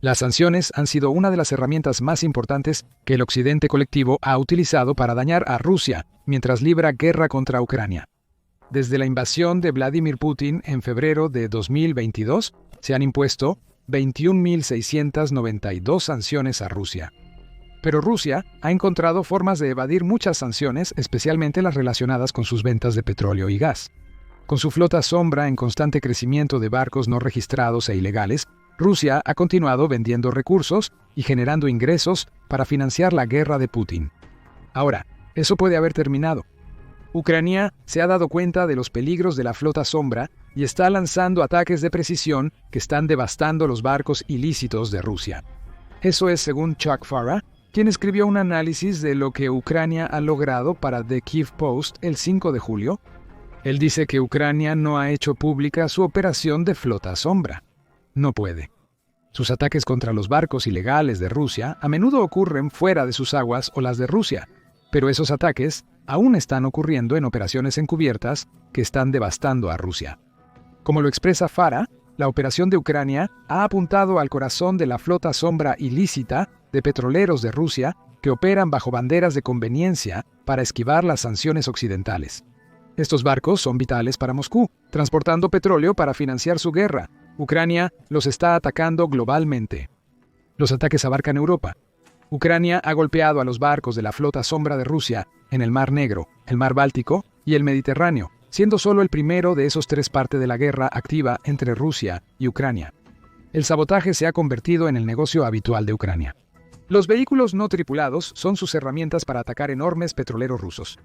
Las sanciones han sido una de las herramientas más importantes que el Occidente colectivo ha utilizado para dañar a Rusia mientras libra guerra contra Ucrania. Desde la invasión de Vladimir Putin en febrero de 2022, se han impuesto 21.692 sanciones a Rusia. Pero Rusia ha encontrado formas de evadir muchas sanciones, especialmente las relacionadas con sus ventas de petróleo y gas. Con su flota sombra en constante crecimiento de barcos no registrados e ilegales, Rusia ha continuado vendiendo recursos y generando ingresos para financiar la guerra de Putin. Ahora, eso puede haber terminado. Ucrania se ha dado cuenta de los peligros de la flota sombra y está lanzando ataques de precisión que están devastando los barcos ilícitos de Rusia. Eso es según Chuck Farah, quien escribió un análisis de lo que Ucrania ha logrado para The Kyiv Post el 5 de julio. Él dice que Ucrania no ha hecho pública su operación de flota sombra. No puede. Sus ataques contra los barcos ilegales de Rusia a menudo ocurren fuera de sus aguas o las de Rusia, pero esos ataques aún están ocurriendo en operaciones encubiertas que están devastando a Rusia. Como lo expresa Farah, la operación de Ucrania ha apuntado al corazón de la flota sombra ilícita de petroleros de Rusia que operan bajo banderas de conveniencia para esquivar las sanciones occidentales. Estos barcos son vitales para Moscú, transportando petróleo para financiar su guerra. Ucrania los está atacando globalmente. Los ataques abarcan Europa. Ucrania ha golpeado a los barcos de la flota sombra de Rusia en el Mar Negro, el Mar Báltico y el Mediterráneo, siendo solo el primero de esos tres parte de la guerra activa entre Rusia y Ucrania. El sabotaje se ha convertido en el negocio habitual de Ucrania. Los vehículos no tripulados son sus herramientas para atacar enormes petroleros rusos.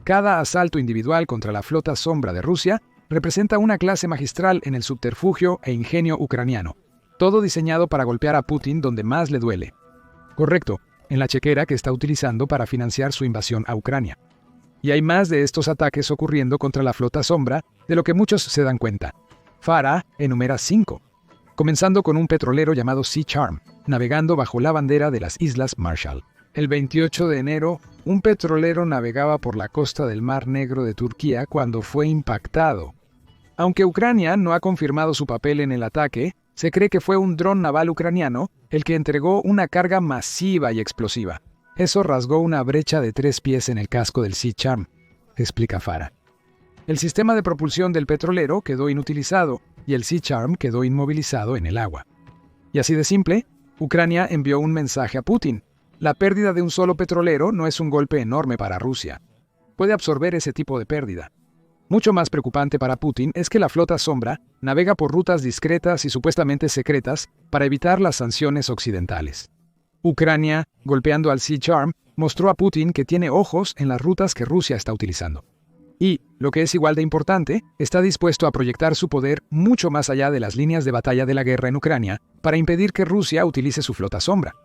Cada asalto individual contra la flota sombra de Rusia representa una clase magistral en el subterfugio e ingenio ucraniano, todo diseñado para golpear a Putin donde más le duele. Correcto, en la chequera que está utilizando para financiar su invasión a Ucrania. Y hay más de estos ataques ocurriendo contra la flota sombra de lo que muchos se dan cuenta. Farah enumera 5, comenzando con un petrolero llamado Sea Charm, navegando bajo la bandera de las Islas Marshall. El 28 de enero, un petrolero navegaba por la costa del Mar Negro de Turquía cuando fue impactado. Aunque Ucrania no ha confirmado su papel en el ataque, se cree que fue un dron naval ucraniano el que entregó una carga masiva y explosiva. Eso rasgó una brecha de 3 pies en el casco del Sea Charm, explica Farah. El sistema de propulsión del petrolero quedó inutilizado y el Sea Charm quedó inmovilizado en el agua. Y así de simple, Ucrania envió un mensaje a Putin. La pérdida de un solo petrolero no es un golpe enorme para Rusia. Puede absorber ese tipo de pérdida. Mucho más preocupante para Putin es que la flota sombra navega por rutas discretas y supuestamente secretas para evitar las sanciones occidentales. Ucrania, golpeando al Sea Charm, mostró a Putin que tiene ojos en las rutas que Rusia está utilizando. Y, lo que es igual de importante, está dispuesto a proyectar su poder mucho más allá de las líneas de batalla de la guerra en Ucrania para impedir que Rusia utilice su flota sombra.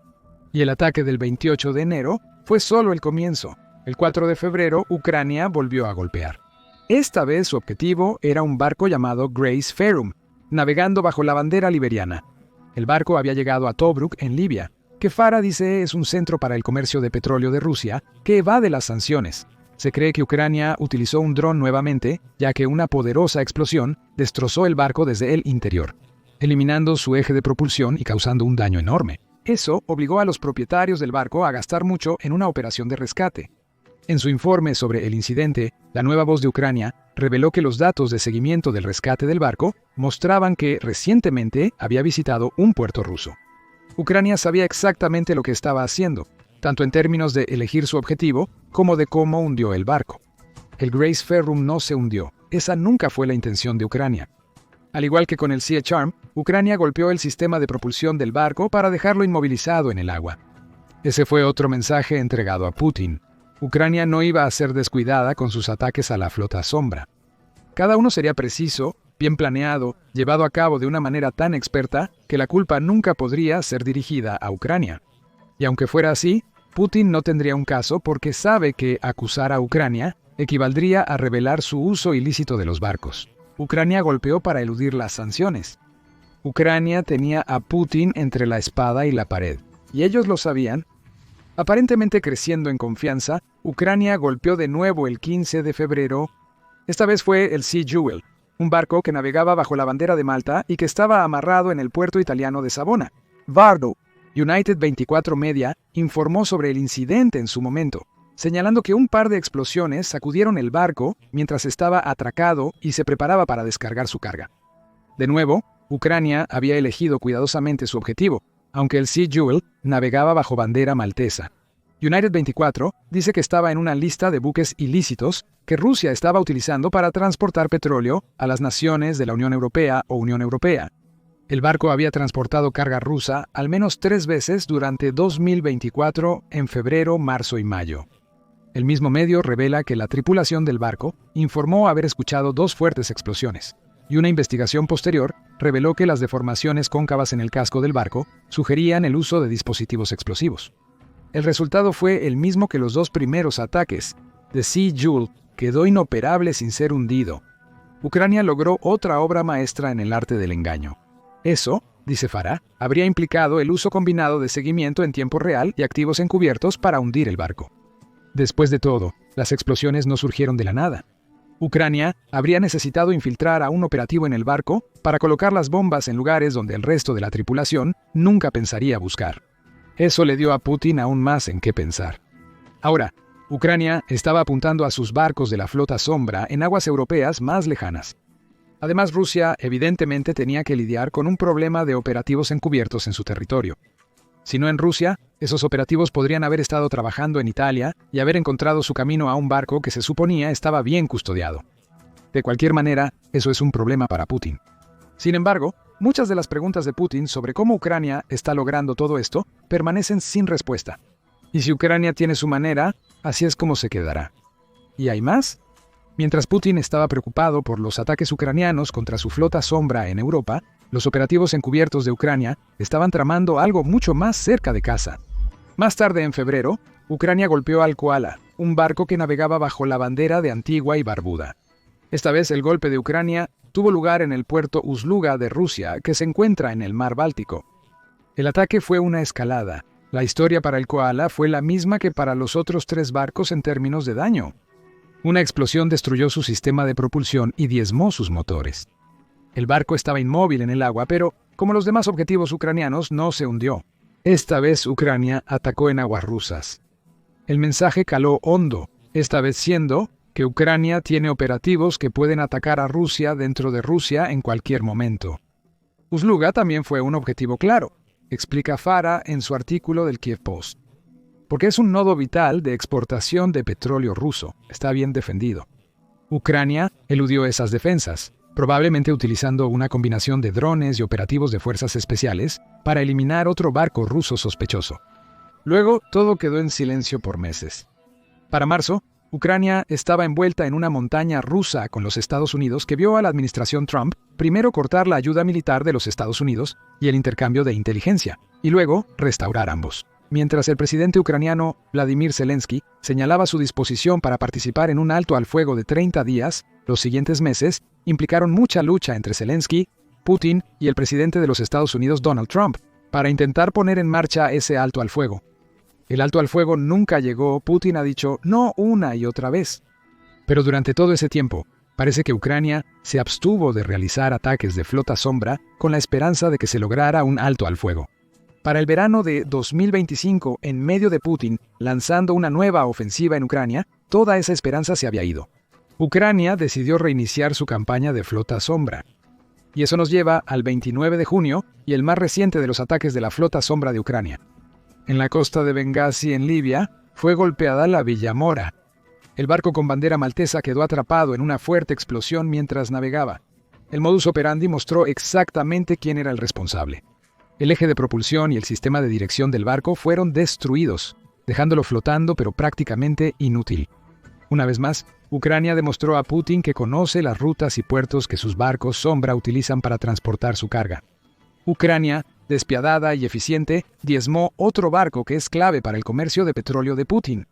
Y el ataque del 28 de enero fue solo el comienzo. El 4 de febrero, Ucrania volvió a golpear. Esta vez su objetivo era un barco llamado Grace Ferrum, navegando bajo la bandera liberiana. El barco había llegado a Tobruk, en Libia, que Farah dice es un centro para el comercio de petróleo de Rusia que evade las sanciones. Se cree que Ucrania utilizó un dron nuevamente, ya que una poderosa explosión destrozó el barco desde el interior, eliminando su eje de propulsión y causando un daño enorme. Eso obligó a los propietarios del barco a gastar mucho en una operación de rescate. En su informe sobre el incidente, la Nueva Voz de Ucrania reveló que los datos de seguimiento del rescate del barco mostraban que recientemente había visitado un puerto ruso. Ucrania sabía exactamente lo que estaba haciendo, tanto en términos de elegir su objetivo como de cómo hundió el barco. El Grace Ferrum no se hundió. Esa nunca fue la intención de Ucrania. Al igual que con el Sea Charm, Ucrania golpeó el sistema de propulsión del barco para dejarlo inmovilizado en el agua. Ese fue otro mensaje entregado a Putin. Ucrania no iba a ser descuidada con sus ataques a la flota sombra. Cada uno sería preciso, bien planeado, llevado a cabo de una manera tan experta que la culpa nunca podría ser dirigida a Ucrania. Y aunque fuera así, Putin no tendría un caso porque sabe que acusar a Ucrania equivaldría a revelar su uso ilícito de los barcos. Ucrania golpeó para eludir las sanciones. Ucrania tenía a Putin entre la espada y la pared, y ellos lo sabían. Aparentemente creciendo en confianza, Ucrania golpeó de nuevo el 15 de febrero. Esta vez fue el Sea Jewel, un barco que navegaba bajo la bandera de Malta y que estaba amarrado en el puerto italiano de Savona. Vardo. United 24 Media informó sobre el incidente en su momento, señalando que un par de explosiones sacudieron el barco mientras estaba atracado y se preparaba para descargar su carga. De nuevo, Ucrania había elegido cuidadosamente su objetivo, aunque el Sea Jewel navegaba bajo bandera maltesa. United 24 dice que estaba en una lista de buques ilícitos que Rusia estaba utilizando para transportar petróleo a las naciones de la Unión Europea o Unión Europea. El barco había transportado carga rusa al menos 3 veces durante 2024 en febrero, marzo y mayo. El mismo medio revela que la tripulación del barco informó haber escuchado 2 fuertes explosiones, y una investigación posterior reveló que las deformaciones cóncavas en el casco del barco sugerían el uso de dispositivos explosivos. El resultado fue el mismo que los 2 primeros ataques. The Sea Jewel quedó inoperable sin ser hundido. Ucrania logró otra obra maestra en el arte del engaño. Eso, dice Farah, habría implicado el uso combinado de seguimiento en tiempo real y activos encubiertos para hundir el barco. Después de todo, las explosiones no surgieron de la nada. Ucrania habría necesitado infiltrar a un operativo en el barco para colocar las bombas en lugares donde el resto de la tripulación nunca pensaría buscar. Eso le dio a Putin aún más en qué pensar. Ahora, Ucrania estaba apuntando a sus barcos de la flota sombra en aguas europeas más lejanas. Además, Rusia evidentemente tenía que lidiar con un problema de operativos encubiertos en su territorio. Si no en Rusia, esos operativos podrían haber estado trabajando en Italia y haber encontrado su camino a un barco que se suponía estaba bien custodiado. De cualquier manera, eso es un problema para Putin. Sin embargo, muchas de las preguntas de Putin sobre cómo Ucrania está logrando todo esto permanecen sin respuesta. Y si Ucrania tiene su manera, así es como se quedará. ¿Y hay más? Mientras Putin estaba preocupado por los ataques ucranianos contra su flota sombra en Europa, los operativos encubiertos de Ucrania estaban tramando algo mucho más cerca de casa. Más tarde, en febrero, Ucrania golpeó al Koala, un barco que navegaba bajo la bandera de Antigua y Barbuda. Esta vez el golpe de Ucrania tuvo lugar en el puerto Ust-Luga de Rusia, que se encuentra en el mar Báltico. El ataque fue una escalada. La historia para el Koala fue la misma que para los otros 3 barcos en términos de daño. Una explosión destruyó su sistema de propulsión y diezmó sus motores. El barco estaba inmóvil en el agua, pero, como los demás objetivos ucranianos, no se hundió. Esta vez Ucrania atacó en aguas rusas. El mensaje caló hondo, esta vez siendo que Ucrania tiene operativos que pueden atacar a Rusia dentro de Rusia en cualquier momento. Ust-Luga también fue un objetivo claro, explica Farah en su artículo del Kiev Post. Porque es un nodo vital de exportación de petróleo ruso. Está bien defendido. Ucrania eludió esas defensas, probablemente utilizando una combinación de drones y operativos de fuerzas especiales para eliminar otro barco ruso sospechoso. Luego, todo quedó en silencio por meses. Para marzo, Ucrania estaba envuelta en una montaña rusa con los Estados Unidos que vio a la administración Trump primero cortar la ayuda militar de los Estados Unidos y el intercambio de inteligencia, y luego restaurar ambos. Mientras el presidente ucraniano Vladimir Zelensky señalaba su disposición para participar en un alto al fuego de 30 días, los siguientes meses implicaron mucha lucha entre Zelensky, Putin y el presidente de los Estados Unidos Donald Trump para intentar poner en marcha ese alto al fuego. El alto al fuego nunca llegó, Putin ha dicho no una y otra vez. Pero durante todo ese tiempo, parece que Ucrania se abstuvo de realizar ataques de flota sombra con la esperanza de que se lograra un alto al fuego. Para el verano de 2025, en medio de Putin lanzando una nueva ofensiva en Ucrania, toda esa esperanza se había ido. Ucrania decidió reiniciar su campaña de flota sombra. Y eso nos lleva al 29 de junio y el más reciente de los ataques de la flota sombra de Ucrania. En la costa de Bengasi, en Libia, fue golpeada la Villa Mora. El barco con bandera maltesa quedó atrapado en una fuerte explosión mientras navegaba. El modus operandi mostró exactamente quién era el responsable. El eje de propulsión y el sistema de dirección del barco fueron destruidos, dejándolo flotando pero prácticamente inútil. Una vez más, Ucrania demostró a Putin que conoce las rutas y puertos que sus barcos sombra utilizan para transportar su carga. Ucrania, despiadada y eficiente, diezmó otro barco que es clave para el comercio de petróleo de Putin.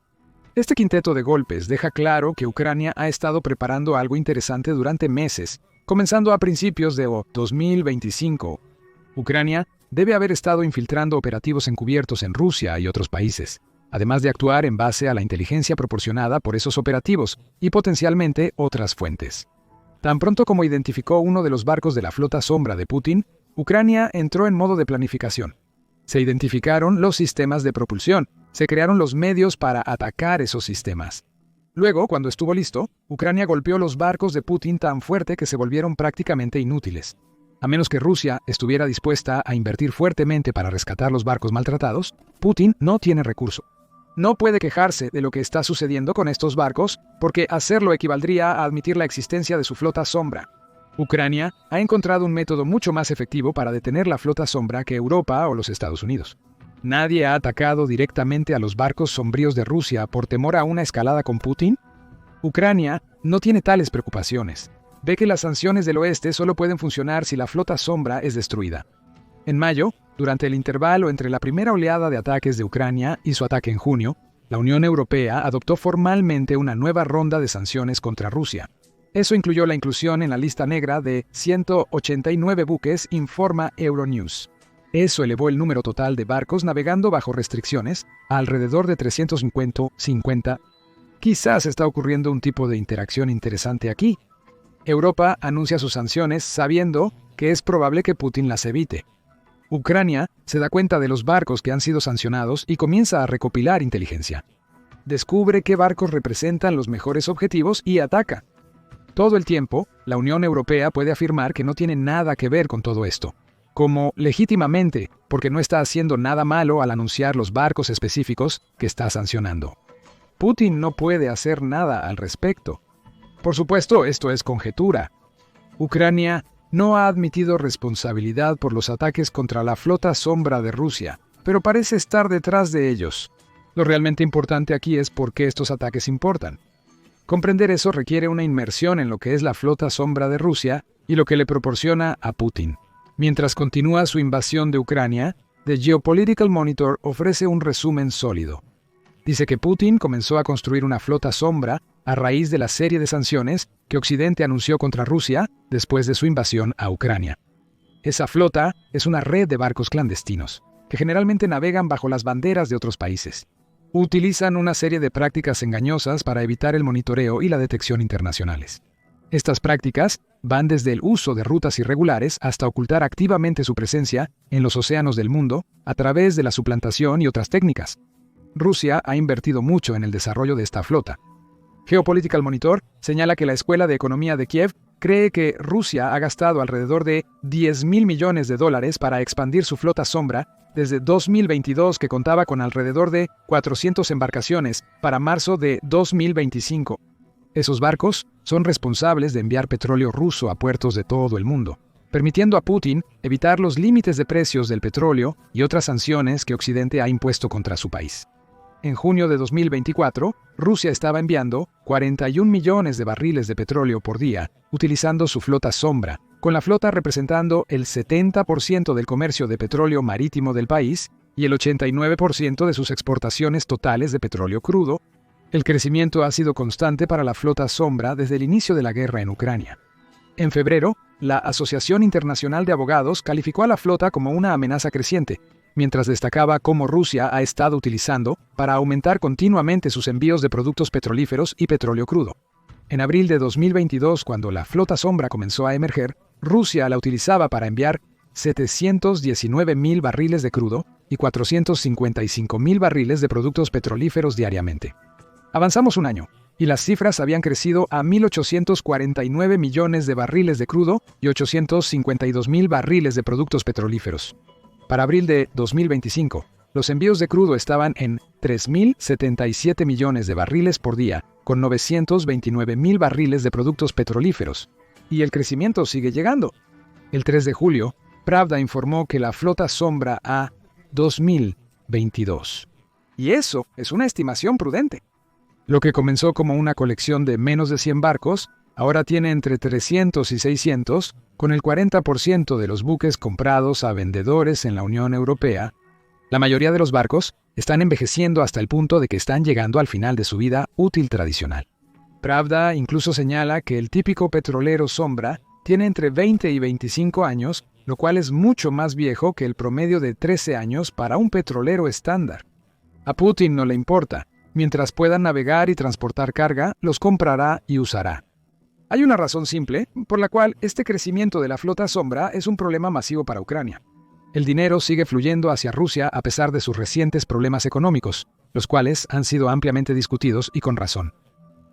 Este quinteto de golpes deja claro que Ucrania ha estado preparando algo interesante durante meses, comenzando a principios de 2025. Ucrania debe haber estado infiltrando operativos encubiertos en Rusia y otros países, además de actuar en base a la inteligencia proporcionada por esos operativos y potencialmente otras fuentes. Tan pronto como identificó uno de los barcos de la flota sombra de Putin, Ucrania entró en modo de planificación. Se identificaron los sistemas de propulsión, se crearon los medios para atacar esos sistemas. Luego, cuando estuvo listo, Ucrania golpeó los barcos de Putin tan fuerte que se volvieron prácticamente inútiles. A menos que Rusia estuviera dispuesta a invertir fuertemente para rescatar los barcos maltratados, Putin no tiene recurso. No puede quejarse de lo que está sucediendo con estos barcos, porque hacerlo equivaldría a admitir la existencia de su flota sombra. Ucrania ha encontrado un método mucho más efectivo para detener la flota sombra que Europa o los Estados Unidos. ¿Nadie ha atacado directamente a los barcos sombríos de Rusia por temor a una escalada con Putin? Ucrania no tiene tales preocupaciones. Ve que las sanciones del oeste solo pueden funcionar si la flota sombra es destruida. En mayo, durante el intervalo entre la primera oleada de ataques de Ucrania y su ataque en junio, la Unión Europea adoptó formalmente una nueva ronda de sanciones contra Rusia. Eso incluyó la inclusión en la lista negra de 189 buques, informa Euronews. Eso elevó el número total de barcos navegando bajo restricciones a alrededor de 350. Quizás está ocurriendo un tipo de interacción interesante aquí. Europa anuncia sus sanciones sabiendo que es probable que Putin las evite. Ucrania se da cuenta de los barcos que han sido sancionados y comienza a recopilar inteligencia. Descubre qué barcos representan los mejores objetivos y ataca. Todo el tiempo, la Unión Europea puede afirmar que no tiene nada que ver con todo esto, como legítimamente, porque no está haciendo nada malo al anunciar los barcos específicos que está sancionando. Putin no puede hacer nada al respecto. Por supuesto, esto es conjetura. Ucrania no ha admitido responsabilidad por los ataques contra la flota sombra de Rusia, pero parece estar detrás de ellos. Lo realmente importante aquí es por qué estos ataques importan. Comprender eso requiere una inmersión en lo que es la flota sombra de Rusia y lo que le proporciona a Putin. Mientras continúa su invasión de Ucrania, The Geopolitical Monitor ofrece un resumen sólido. Dice que Putin comenzó a construir una flota sombra a raíz de la serie de sanciones que Occidente anunció contra Rusia después de su invasión a Ucrania. Esa flota es una red de barcos clandestinos, que generalmente navegan bajo las banderas de otros países. Utilizan una serie de prácticas engañosas para evitar el monitoreo y la detección internacionales. Estas prácticas van desde el uso de rutas irregulares hasta ocultar activamente su presencia en los océanos del mundo a través de la suplantación y otras técnicas. Rusia ha invertido mucho en el desarrollo de esta flota. Geopolitical Monitor señala que la Escuela de Economía de Kiev cree que Rusia ha gastado alrededor de $10.000 millones para expandir su flota sombra desde 2022, que contaba con alrededor de 400 embarcaciones, para marzo de 2025. Esos barcos son responsables de enviar petróleo ruso a puertos de todo el mundo, permitiendo a Putin evitar los límites de precios del petróleo y otras sanciones que Occidente ha impuesto contra su país. En junio de 2024, Rusia estaba enviando 41 millones de barriles de petróleo por día, utilizando su flota sombra, con la flota representando el 70% del comercio de petróleo marítimo del país y el 89% de sus exportaciones totales de petróleo crudo. El crecimiento ha sido constante para la flota sombra desde el inicio de la guerra en Ucrania. En febrero, la Asociación Internacional de Abogados calificó a la flota como una amenaza creciente, mientras destacaba cómo Rusia ha estado utilizando para aumentar continuamente sus envíos de productos petrolíferos y petróleo crudo. En abril de 2022, cuando la flota sombra comenzó a emerger, Rusia la utilizaba para enviar 719.000 barriles de crudo y 455.000 barriles de productos petrolíferos diariamente. Avanzamos un año, y las cifras habían crecido a 1.849 millones de barriles de crudo y 852.000 barriles de productos petrolíferos. Para abril de 2025, los envíos de crudo estaban en 3.077 millones de barriles por día, con 929.000 barriles de productos petrolíferos. Y el crecimiento sigue llegando. El 3 de julio, Pravda informó que la flota sombra a 2022. Y eso es una estimación prudente. Lo que comenzó como una colección de menos de 100 barcos, ahora tiene entre 300 y 600, con el 40% de los buques comprados a vendedores en la Unión Europea. La mayoría de los barcos están envejeciendo hasta el punto de que están llegando al final de su vida útil tradicional. Pravda incluso señala que el típico petrolero sombra tiene entre 20 y 25 años, lo cual es mucho más viejo que el promedio de 13 años para un petrolero estándar. A Putin no le importa. Mientras puedan navegar y transportar carga, los comprará y usará. Hay una razón simple por la cual este crecimiento de la flota sombra es un problema masivo para Ucrania. El dinero sigue fluyendo hacia Rusia a pesar de sus recientes problemas económicos, los cuales han sido ampliamente discutidos y con razón.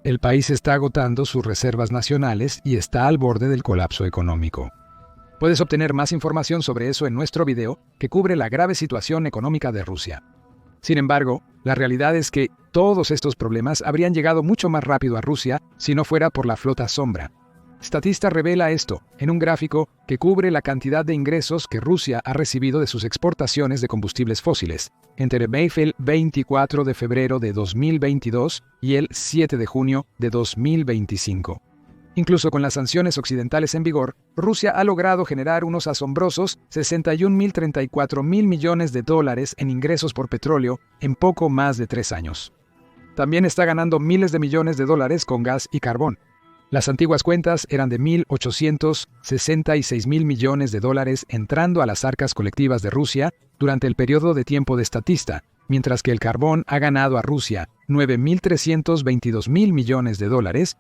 El país está agotando sus reservas nacionales y está al borde del colapso económico. Puedes obtener más información sobre eso en nuestro video que cubre la grave situación económica de Rusia. Sin embargo, la realidad es que todos estos problemas habrían llegado mucho más rápido a Rusia si no fuera por la flota sombra. Statista revela esto en un gráfico que cubre la cantidad de ingresos que Rusia ha recibido de sus exportaciones de combustibles fósiles entre el 24 de febrero de 2022 y el 7 de junio de 2025. Incluso con las sanciones occidentales en vigor, Rusia ha logrado generar unos asombrosos 61.034 mil millones de dólares en ingresos por petróleo en poco más de 3 años. También está ganando miles de millones de dólares con gas y carbón. Las antiguas cuentas eran de 1.866 mil millones de dólares entrando a las arcas colectivas de Rusia durante el periodo de tiempo de Statista, mientras que el carbón ha ganado a Rusia 9.322 mil millones de dólares.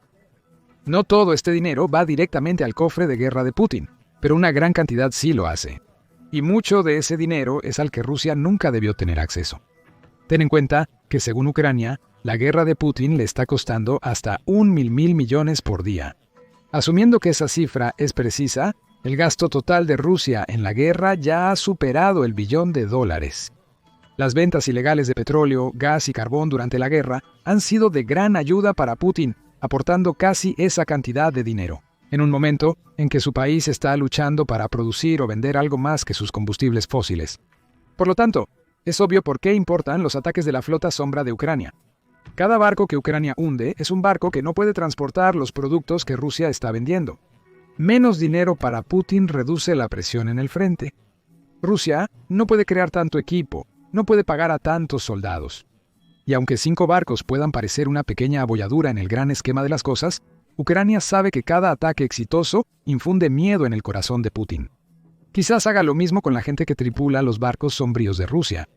No todo este dinero va directamente al cofre de guerra de Putin, pero una gran cantidad sí lo hace. Y mucho de ese dinero es al que Rusia nunca debió tener acceso. Ten en cuenta que, según Ucrania, la guerra de Putin le está costando hasta 1.000 millones por día. Asumiendo que esa cifra es precisa, el gasto total de Rusia en la guerra ya ha superado el $1 billón. Las ventas ilegales de petróleo, gas y carbón durante la guerra han sido de gran ayuda para Putin, aportando casi esa cantidad de dinero, en un momento en que su país está luchando para producir o vender algo más que sus combustibles fósiles. Por lo tanto, es obvio por qué importan los ataques de la flota sombra de Ucrania. Cada barco que Ucrania hunde es un barco que no puede transportar los productos que Rusia está vendiendo. Menos dinero para Putin reduce la presión en el frente. Rusia no puede crear tanto equipo, no puede pagar a tantos soldados. Y aunque 5 barcos puedan parecer una pequeña abolladura en el gran esquema de las cosas, Ucrania sabe que cada ataque exitoso infunde miedo en el corazón de Putin. Quizás haga lo mismo con la gente que tripula los barcos sombríos de Rusia.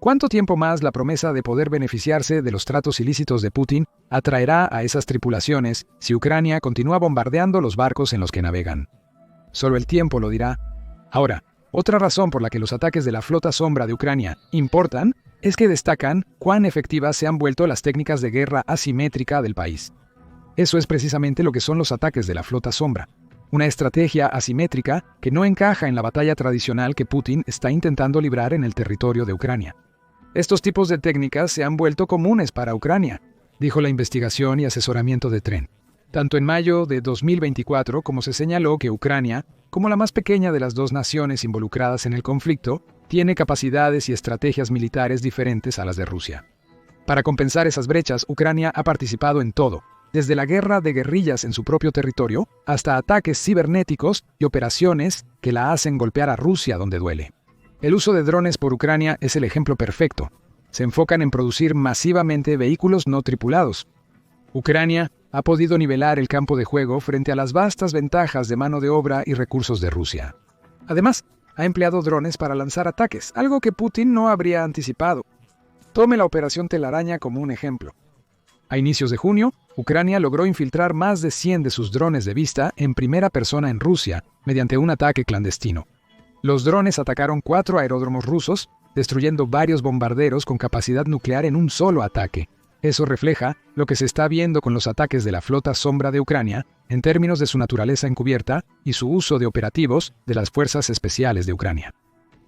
¿Cuánto tiempo más la promesa de poder beneficiarse de los tratos ilícitos de Putin atraerá a esas tripulaciones si Ucrania continúa bombardeando los barcos en los que navegan? Solo el tiempo lo dirá. Ahora, otra razón por la que los ataques de la flota sombra de Ucrania importan es que destacan cuán efectivas se han vuelto las técnicas de guerra asimétrica del país. Eso es precisamente lo que son los ataques de la flota sombra. Una estrategia asimétrica que no encaja en la batalla tradicional que Putin está intentando librar en el territorio de Ucrania. Estos tipos de técnicas se han vuelto comunes para Ucrania, dijo la investigación y asesoramiento de Tren. Tanto en mayo de 2024 como se señaló que Ucrania, como la más pequeña de las dos naciones involucradas en el conflicto, tiene capacidades y estrategias militares diferentes a las de Rusia. Para compensar esas brechas, Ucrania ha participado en todo, desde la guerra de guerrillas en su propio territorio hasta ataques cibernéticos y operaciones que la hacen golpear a Rusia donde duele. El uso de drones por Ucrania es el ejemplo perfecto. Se enfocan en producir masivamente vehículos no tripulados. Ucrania ha podido nivelar el campo de juego frente a las vastas ventajas de mano de obra y recursos de Rusia. Además, ha empleado drones para lanzar ataques, algo que Putin no habría anticipado. Tome la Operación Telaraña como un ejemplo. A inicios de junio, Ucrania logró infiltrar más de 100 de sus drones de vista en primera persona en Rusia mediante un ataque clandestino. Los drones atacaron 4 aeródromos rusos, destruyendo varios bombarderos con capacidad nuclear en un solo ataque. Eso refleja lo que se está viendo con los ataques de la flota sombra de Ucrania en términos de su naturaleza encubierta y su uso de operativos de las fuerzas especiales de Ucrania.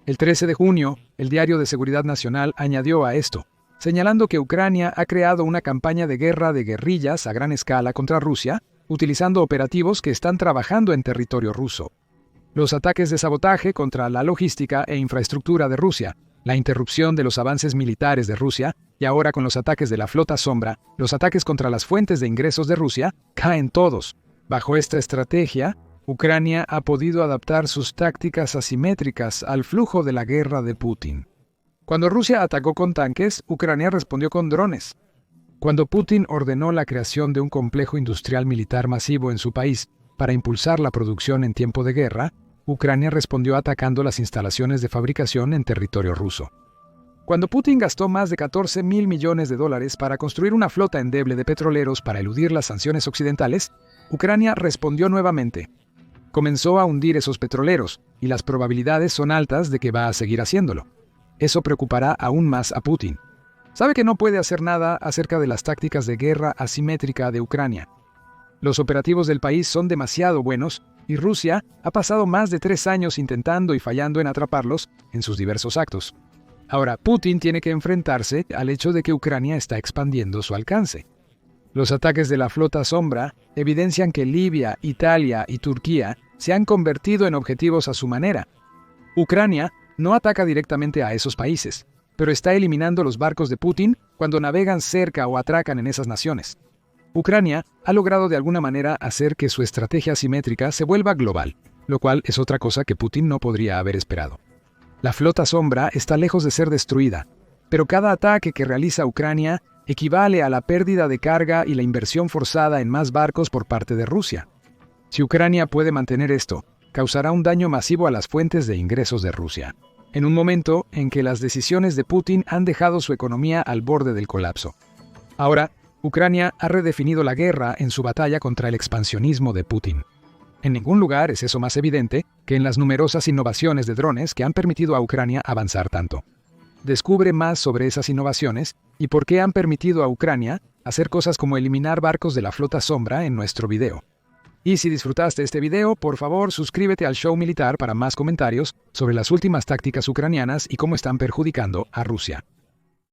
El 13 de junio, el Diario de Seguridad Nacional añadió a esto, señalando que Ucrania ha creado una campaña de guerra de guerrillas a gran escala contra Rusia, utilizando operativos que están trabajando en territorio ruso. Los ataques de sabotaje contra la logística e infraestructura de Rusia, la interrupción de los avances militares de Rusia y ahora con los ataques de la flota sombra, los ataques contra las fuentes de ingresos de Rusia, caen todos. Bajo esta estrategia, Ucrania ha podido adaptar sus tácticas asimétricas al flujo de la guerra de Putin. Cuando Rusia atacó con tanques, Ucrania respondió con drones. Cuando Putin ordenó la creación de un complejo industrial militar masivo en su país para impulsar la producción en tiempo de guerra, Ucrania respondió atacando las instalaciones de fabricación en territorio ruso. Cuando Putin gastó más de 14.000 millones de dólares para construir una flota endeble de petroleros para eludir las sanciones occidentales, Ucrania respondió nuevamente. Comenzó a hundir esos petroleros, y las probabilidades son altas de que va a seguir haciéndolo. Eso preocupará aún más a Putin. Sabe que no puede hacer nada acerca de las tácticas de guerra asimétrica de Ucrania. Los operativos del país son demasiado buenos, y Rusia ha pasado más de 3 años intentando y fallando en atraparlos en sus diversos actos. Ahora, Putin tiene que enfrentarse al hecho de que Ucrania está expandiendo su alcance. Los ataques de la flota sombra evidencian que Libia, Italia y Turquía se han convertido en objetivos a su manera. Ucrania no ataca directamente a esos países, pero está eliminando los barcos de Putin cuando navegan cerca o atracan en esas naciones. Ucrania ha logrado de alguna manera hacer que su estrategia asimétrica se vuelva global, lo cual es otra cosa que Putin no podría haber esperado. La flota sombra está lejos de ser destruida, pero cada ataque que realiza Ucrania equivale a la pérdida de carga y la inversión forzada en más barcos por parte de Rusia. Si Ucrania puede mantener esto, causará un daño masivo a las fuentes de ingresos de Rusia, en un momento en que las decisiones de Putin han dejado su economía al borde del colapso. Ahora, Ucrania ha redefinido la guerra en su batalla contra el expansionismo de Putin. En ningún lugar es eso más evidente que en las numerosas innovaciones de drones que han permitido a Ucrania avanzar tanto. Descubre más sobre esas innovaciones y por qué han permitido a Ucrania hacer cosas como eliminar barcos de la flota sombra en nuestro video. Y si disfrutaste este video, por favor suscríbete al Show Militar para más comentarios sobre las últimas tácticas ucranianas y cómo están perjudicando a Rusia.